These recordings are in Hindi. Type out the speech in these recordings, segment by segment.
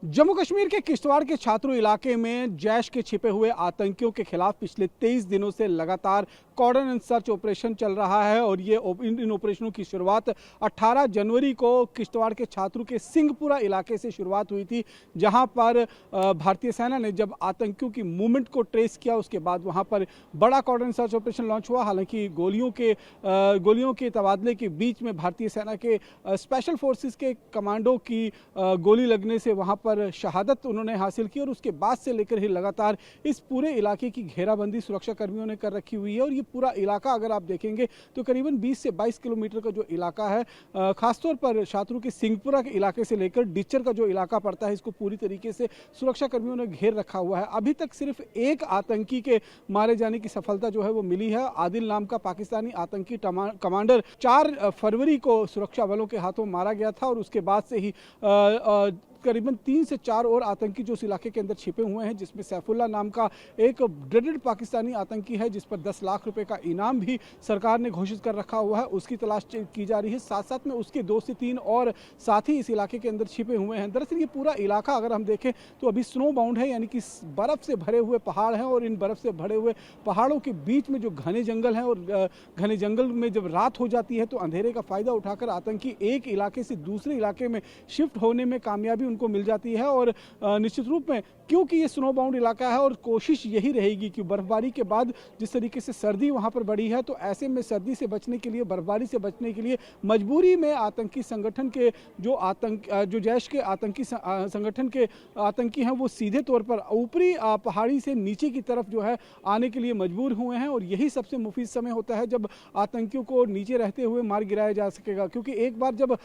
जम्मू कश्मीर के किश्तवाड़ के छात्रों इलाके में जैश के छिपे हुए आतंकियों के खिलाफ पिछले 23 दिनों से लगातार कॉर्डन एंड सर्च ऑपरेशन चल रहा है और ये इन ऑपरेशनों की शुरुआत 18 जनवरी को किश्तवाड़ के छात्रों के सिंहपुरा इलाके से शुरुआत हुई थी, जहां पर भारतीय सेना ने जब आतंकियों की मूवमेंट को ट्रेस किया उसके बाद वहां पर बड़ा कॉर्डन सर्च ऑपरेशन लॉन्च हुआ। हालांकि गोलियों के तबादले के बीच में भारतीय सेना के स्पेशल फोर्सेस के कमांडो की गोली लगने से वहां पर शहादत उन्होंने हासिल की और उसके बाद से लेकर ही लगातार इस पूरे इलाके की घेराबंदी सुरक्षा कर्मियों ने कर रखी हुई है। और ये पूरा इलाका अगर आप देखेंगे तो करीबन 20 से 22 किलोमीटर का जो इलाका है, खासतौर पर छात्रों के सिंहपुरा के इलाके से लेकर डिच्चर का जो इलाका पड़ता है, इसको पूरी तरीके से सुरक्षा कर्मियों ने घेर रखा हुआ है। अभी तक सिर्फ एक आतंकी के मारे जाने की सफलता जो है वो मिली है। आदिल नाम का पाकिस्तानी आतंकी कमांडर 4 फरवरी को सुरक्षा बलों के हाथों मारा गया था और उसके बाद से ही करीबन 3 से 4 और आतंकी जो उस इलाके के अंदर छिपे हुए हैं, जिसमें सैफुल्ला नाम का एक ड्रेडेड पाकिस्तानी आतंकी है जिस पर 10 लाख रुपए का इनाम भी सरकार ने घोषित कर रखा हुआ है, उसकी तलाश की जा रही है। साथ साथ में उसके 2 से 3 और साथी इस इलाके के अंदर छिपे हुए हैं। दरअसल ये पूरा इलाका अगर हम देखें तो अभी स्नो बाउंड है, यानी कि बर्फ से भरे हुए पहाड़ हैं और इन बर्फ से भरे हुए पहाड़ों के बीच में जो घने जंगल हैं और घने जंगल में जब रात हो जाती है तो अंधेरे का फायदा उठाकर आतंकी एक इलाके से दूसरे इलाके में शिफ्ट होने में कामयाबी उनको मिल जाती है। और निश्चित रूप में क्योंकि ये स्नो बाउंड इलाका है और कोशिश यही रहेगी कि बर्फबारी के बाद जिस तरीके से सर्दी वहां पर बढ़ी है, तो ऐसे में सर्दी से बचने के लिए, बर्फबारी से बचने के लिए मजबूरी में आतंकी संगठन के जो जैश के आतंकी संगठन के आतंकी हैं वो सीधे तौर पर ऊपरी पहाड़ी से नीचे की तरफ जो है आने के लिए मजबूर हुए हैं। और यही सबसे मुफीद समय होता है जब आतंकियों को नीचे रहते हुए मार गिराया जा सकेगा, क्योंकि एक बार जब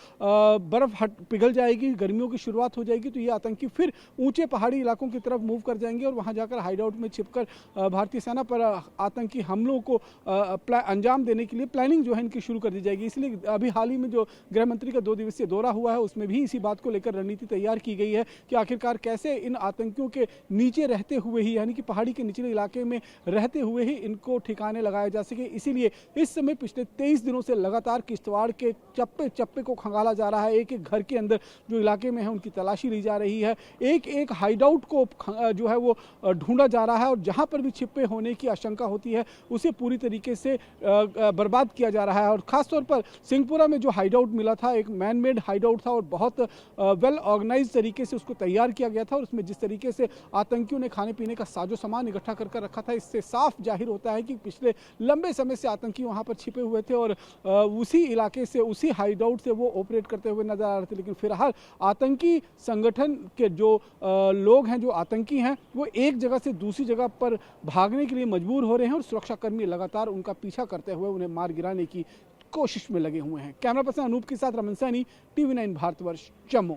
बर्फ पिघल जाएगी, गर्मियों की शुरुआत हो जाएगी, तो ये आतंकी फिर ऊंचे पहाड़ी इलाकों की तरफ मूव कर जाएंगे और वहां जाकर हाइडआउट में छिपकर भारतीय सेना पर आतंकी हमलों को अंजाम देने के लिए प्लानिंग जो है इनकी शुरू कर दी जाएगी। इसलिए अभी हाल ही में जो गृह मंत्री का 2 दिवसीय दौरा हुआ है उसमें भी इसी बात को लेकर रणनीति तैयार की गई है कि आखिरकार कैसे इन आतंकियों के नीचे रहते हुए ही, यानी कि पहाड़ी के निचले इलाके में रहते हुए ही इनको ठिकाने लगाया जा सके। इसीलिए इस समय पिछले 23 दिनों से लगातार किश्तवाड़ के चप्पे चप्पे को खंगाला जा रहा है। एक एक घर के अंदर जो इलाके में है उनकी तलाशी ली जा रही है, एक एक हाइडआउट को जो है वो ढूंढा जा रहा है और जहां पर भी छिपे होने की आशंका होती है उसे पूरी तरीके से बर्बाद किया जा रहा है। और खासतौर पर सिंहपुरा में जो हाइडआउट मिला था, एक मैन मेड हाइडआउट था और बहुत वेल ऑर्गेनाइज तरीके से उसको तैयार किया गया था और उसमें जिस तरीके से आतंकियों ने खाने पीने का साजो सामान इकट्ठा कर रखा था, इससे साफ जाहिर होता है कि पिछले लंबे समय से आतंकी वहां पर छिपे हुए थे और उसी इलाके से, उसी हाइडआउट से वो ऑपरेट करते हुए नजर आ रहे थे। लेकिन फिलहाल आतंकी संगठन के जो लोग हैं, जो आतंकी हैं, वो एक जगह से दूसरी जगह पर भागने के लिए मजबूर हो रहे हैं और सुरक्षाकर्मी लगातार उनका पीछा करते हुए उन्हें मार गिराने की कोशिश में लगे हुए हैं। कैमरा पर्सन अनूप के साथ रमन सैनी, TV9 भारतवर्ष, जम्मू।